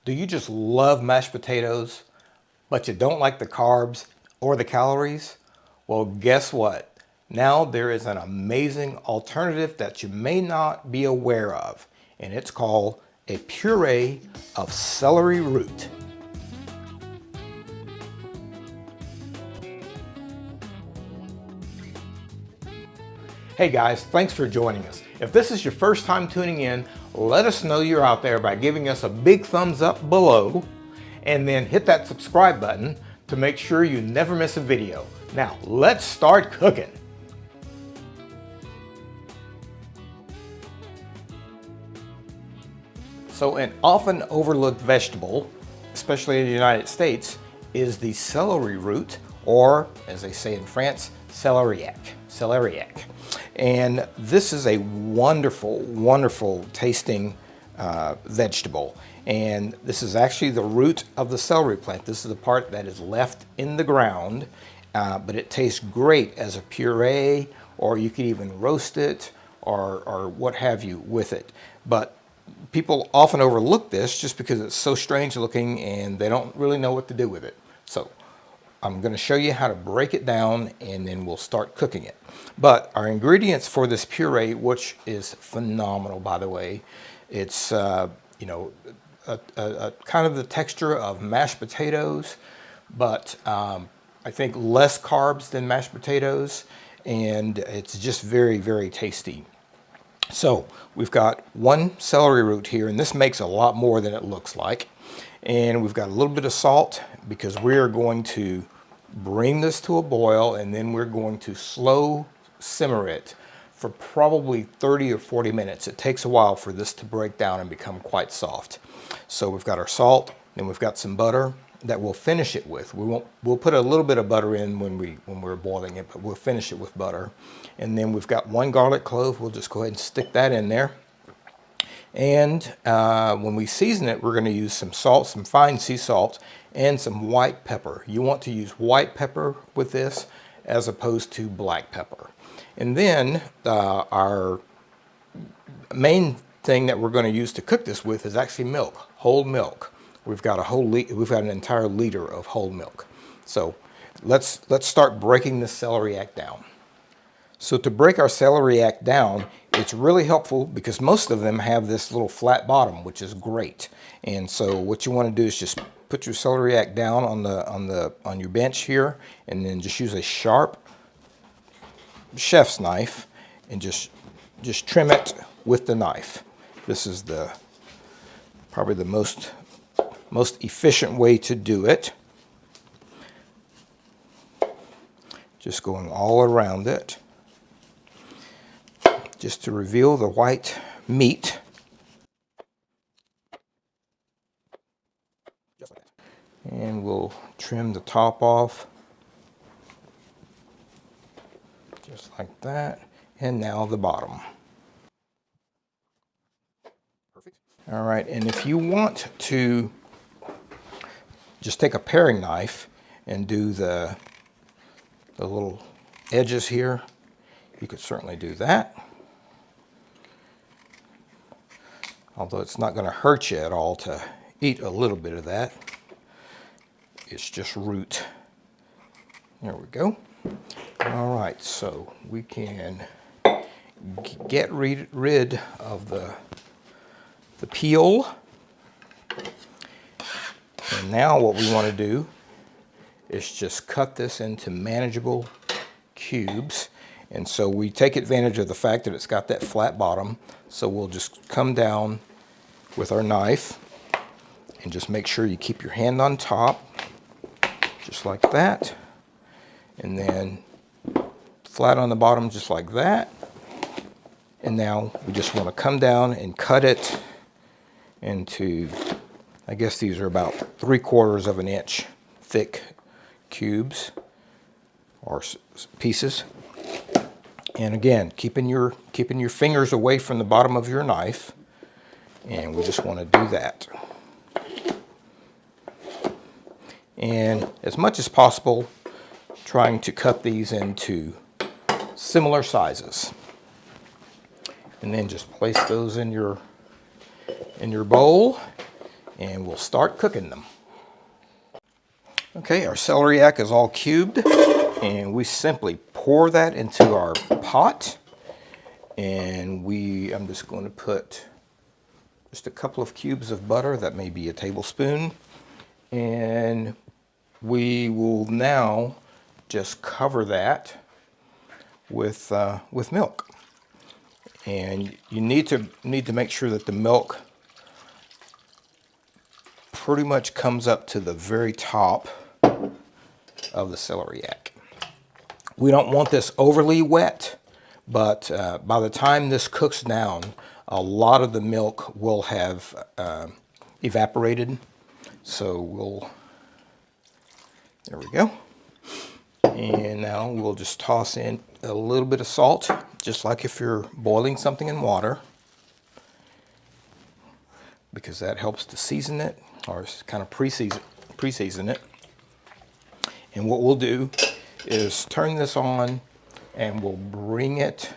Do you just love mashed potatoes, but you don't like the carbs or the calories? Well, guess what? Now there is an amazing alternative that you may not be aware of, and it's called a puree of celery root. Hey guys, thanks for joining us. If this is your first time tuning in, let us know you're out there by giving us a big thumbs up below and then hit that subscribe button to make sure you never miss a video. Now, let's start cooking. So an often overlooked vegetable, especially in the United States, is the celery root, or as they say in France, celeriac. And this is a wonderful, wonderful tasting vegetable. And this is actually the root of the celery plant. This is the part that is left in the ground, but it tastes great as a puree, or you could even roast it or what have you with it. But people often overlook this just because it's so strange looking and they don't really know what to do with it. So I'm going to show you how to break it down and then we'll start cooking it. But our ingredients for this puree, which is phenomenal by the way, it's you know, a kind of the texture of mashed potatoes, but I think less carbs than mashed potatoes, and it's just very, very tasty. So we've got one celery root here, and this makes a lot more than it looks like. And we've got a little bit of salt because we are going to bring this to a boil, and then we're going to slow simmer it for probably 30 or 40 minutes. It takes a while for this to break down and become quite soft. So we've got our salt, then we've got some butter that we'll finish it with. We'll put a little bit of butter in when we're boiling it, but we'll finish it with butter. And then we've got one garlic clove. We'll just go ahead and stick that in there. And when we season it, we're going to use some salt, some fine sea salt, and some white pepper. You want to use white pepper with this as opposed to black pepper. And then our main thing that we're going to use to cook this with is actually milk, whole milk. We've got an entire liter of whole milk. So let's start breaking the celeriac down. So to break our celeriac down, it's really helpful because most of them have this little flat bottom, which is great. And so what you want to do is just put your celeriac down on your bench here, and then just use a sharp chef's knife and just trim it with the knife. This is probably the most efficient way to do it. Just going all around it, just to reveal the white meat. Just like that. And we'll trim the top off, just like that. And now the bottom. Perfect. All right, and if you want to just take a paring knife and do the little edges here, you could certainly do that. Although it's not going to hurt you at all to eat a little bit of that. It's just root. There we go. All right, so we can get rid of the peel. And now what we want to do is just cut this into manageable cubes. And so we take advantage of the fact that it's got that flat bottom. So we'll just come down with our knife and just make sure you keep your hand on top, just like that. And then flat on the bottom, just like that. And now we just want to come down and cut it into, I guess these are about 3/4 of an inch thick cubes or pieces. And again, keeping your fingers away from the bottom of your knife, and we just want to do that. And as much as possible, trying to cut these into similar sizes. And then just place those in your bowl, and we'll start cooking them. Okay, our celeriac is all cubed, and we simply pour that into our pot. And I'm just going to put just a couple of cubes of butter, that may be a tablespoon. And we will now just cover that with milk. And you need to make sure that the milk pretty much comes up to the very top of the celeriac. We don't want this overly wet, but by the time this cooks down, a lot of the milk will have evaporated. So there we go. And now we'll just toss in a little bit of salt, just like if you're boiling something in water, because that helps to season it, or kind of pre-season it. And what we'll do is turn this on, and we'll bring it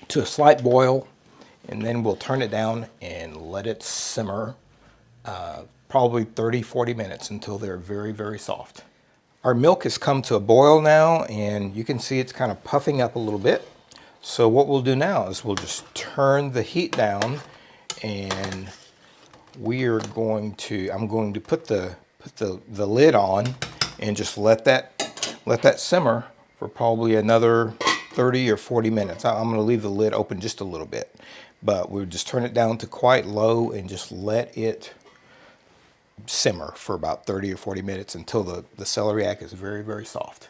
to a slight boil, and then we'll turn it down and let it simmer probably 30-40 minutes until they're very, very soft. Our milk has come to a boil now, and you can see it's kind of puffing up a little bit. So what we'll do now is we'll just turn the heat down, and I'm going to put the lid on and just let that simmer for probably another 30 or 40 minutes. I'm going to leave the lid open just a little bit, but we'll just turn it down to quite low and just let it simmer for about 30 or 40 minutes until the celeriac is very, very soft.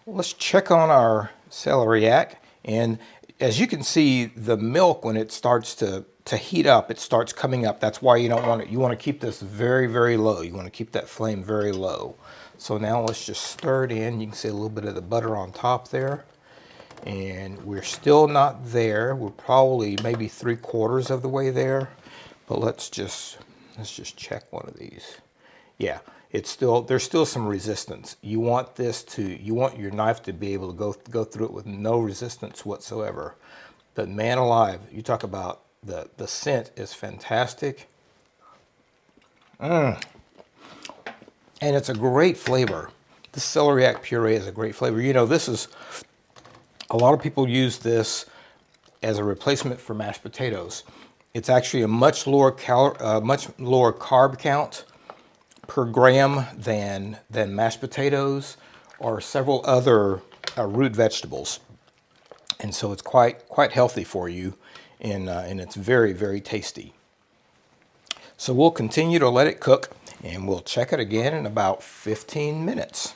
Let's check on our celeriac, and as you can see, the milk, when it starts to heat up, it starts coming up. That's why you don't want it. You want to keep this very, very low. You want to keep that flame very low. So now let's just stir it in. You can see a little bit of the butter on top there. And we're still not there. We're probably maybe 3/4 of the way there. But let's just check one of these. Yeah, there's still some resistance. You want your knife to be able to go through it with no resistance whatsoever. But man alive, you talk about the scent is fantastic. And it's a great flavor. The celeriac puree is a great flavor. You know, a lot of people use this as a replacement for mashed potatoes. It's actually a much lower carb count per gram than mashed potatoes or several other root vegetables. And so it's quite healthy for you, and it's very, very tasty. So we'll continue to let it cook, and we'll check it again in about 15 minutes.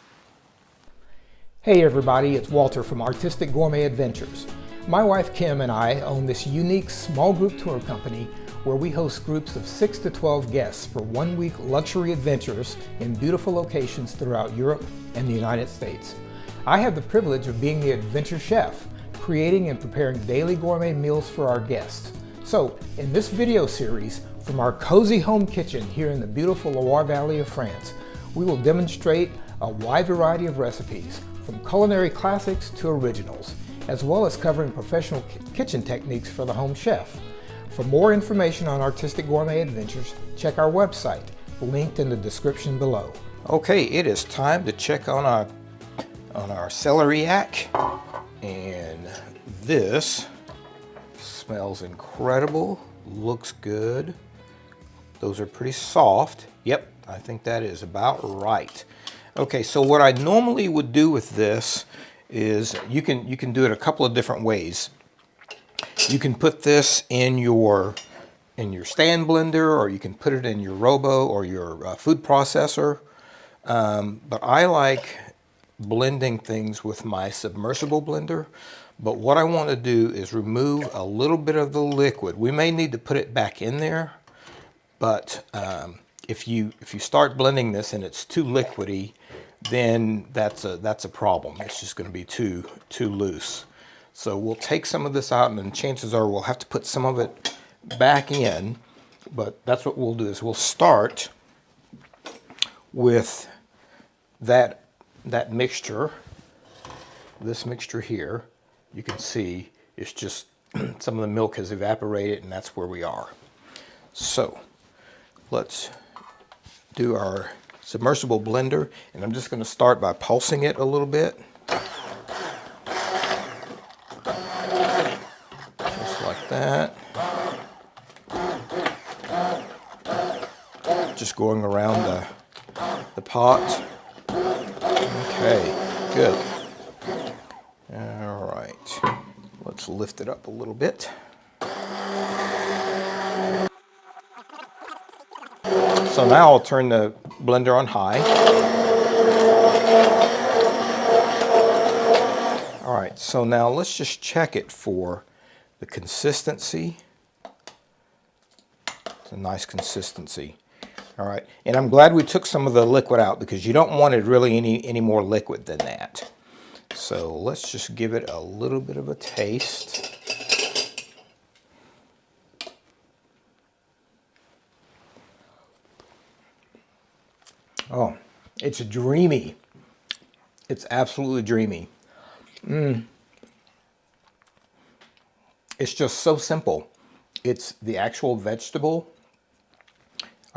Hey everybody, it's Walter from Artistic Gourmet Adventures. My wife Kim and I own this unique small group tour company where we host groups of 6 to 12 guests for 1-week luxury adventures in beautiful locations throughout Europe and the United States. I have the privilege of being the adventure chef, creating and preparing daily gourmet meals for our guests. So, in this video series, from our cozy home kitchen here in the beautiful Loire Valley of France, we will demonstrate a wide variety of recipes, from culinary classics to originals, as well as covering professional kitchen techniques for the home chef. For more information on Artistic Gourmet Adventures, check our website, linked in the description below. Okay, it is time to check on our celeriac, and this smells incredible, looks good. Those are pretty soft. Yep, I think that is about right. Okay, so what I normally would do with this is you can do it a couple of different ways. You can put this in your stand blender, or you can put it in your Robo or your food processor. But I like blending things with my submersible blender. But what I want to do is remove a little bit of the liquid. We may need to put it back in there, but if you start blending this and it's too liquidy, then that's a problem. It's just going to be too loose. So we'll take some of this out, and then chances are we'll have to put some of it back in. But that's what we'll do, is we'll start with that mixture. This mixture here, you can see it's just Some of the milk has evaporated, and that's where we are. So let's do our submersible blender, and I'm just going to start by pulsing it a little bit. Just like that. Just going around the pot. Okay, good. All right, let's lift it up a little bit. So now I'll turn the blender on high. All right, so now let's just check it for the consistency. It's a nice consistency. All right, and I'm glad we took some of the liquid out because you don't want it really any more liquid than that. So let's just give it a little bit of a taste. Oh, it's dreamy. It's absolutely dreamy. It's just so simple. It's the actual vegetable.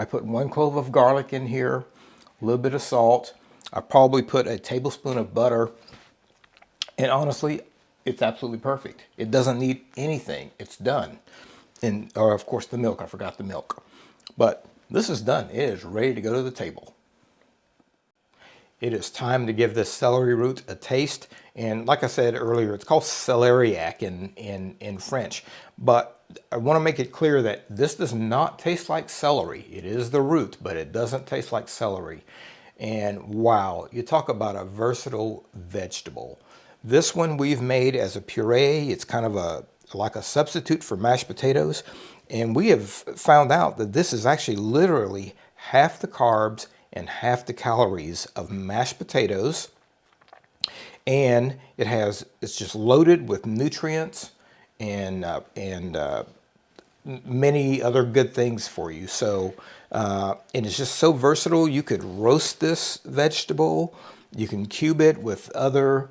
I put 1 clove of garlic in here, a little bit of salt. I probably put a tablespoon of butter. And honestly, it's absolutely perfect. It doesn't need anything. It's done. And, or of course the milk, I forgot the milk. But this is done. It is ready to go to the table. It is time to give this celery root a taste. And like I said earlier, it's called celeriac in French. But I want to make it clear that this does not taste like celery. It is the root, but it doesn't taste like celery. And wow, you talk about a versatile vegetable. This one we've made as a puree. It's kind of like a substitute for mashed potatoes. And we have found out that this is actually literally half the carbs and half the calories of mashed potatoes, and it's just loaded with nutrients and many other good things for you. So and it's just so versatile. You could roast this vegetable, you can cube it with other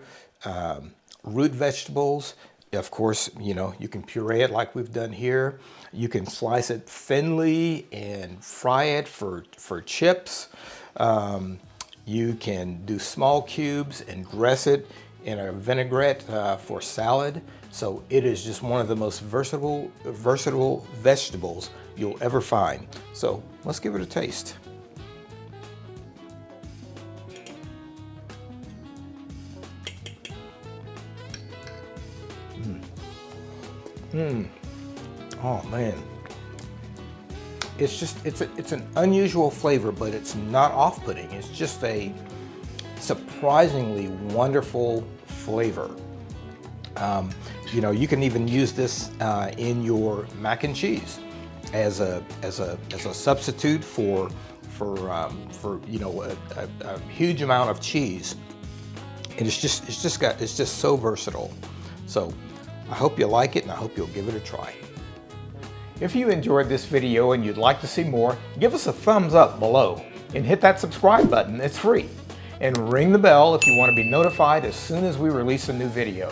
root vegetables. Of course, you know, you can puree it like we've done here. You can slice it thinly and fry it for chips. You can do small cubes and dress it in a vinaigrette for salad. So it is just one of the most versatile vegetables you'll ever find. So let's give it a taste. Oh man, it's an unusual flavor, but it's not off-putting. It's just a surprisingly wonderful flavor. You know, you can even use this in your mac and cheese as a substitute for you know a huge amount of cheese. And it's just so versatile. So I hope you like it, and I hope you'll give it a try. If you enjoyed this video and you'd like to see more, give us a thumbs up below and hit that subscribe button. It's free. And ring the bell if you want to be notified as soon as we release a new video.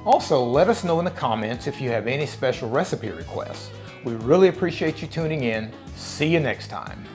Also, let us know in the comments if you have any special recipe requests. We really appreciate you tuning in. See you next time.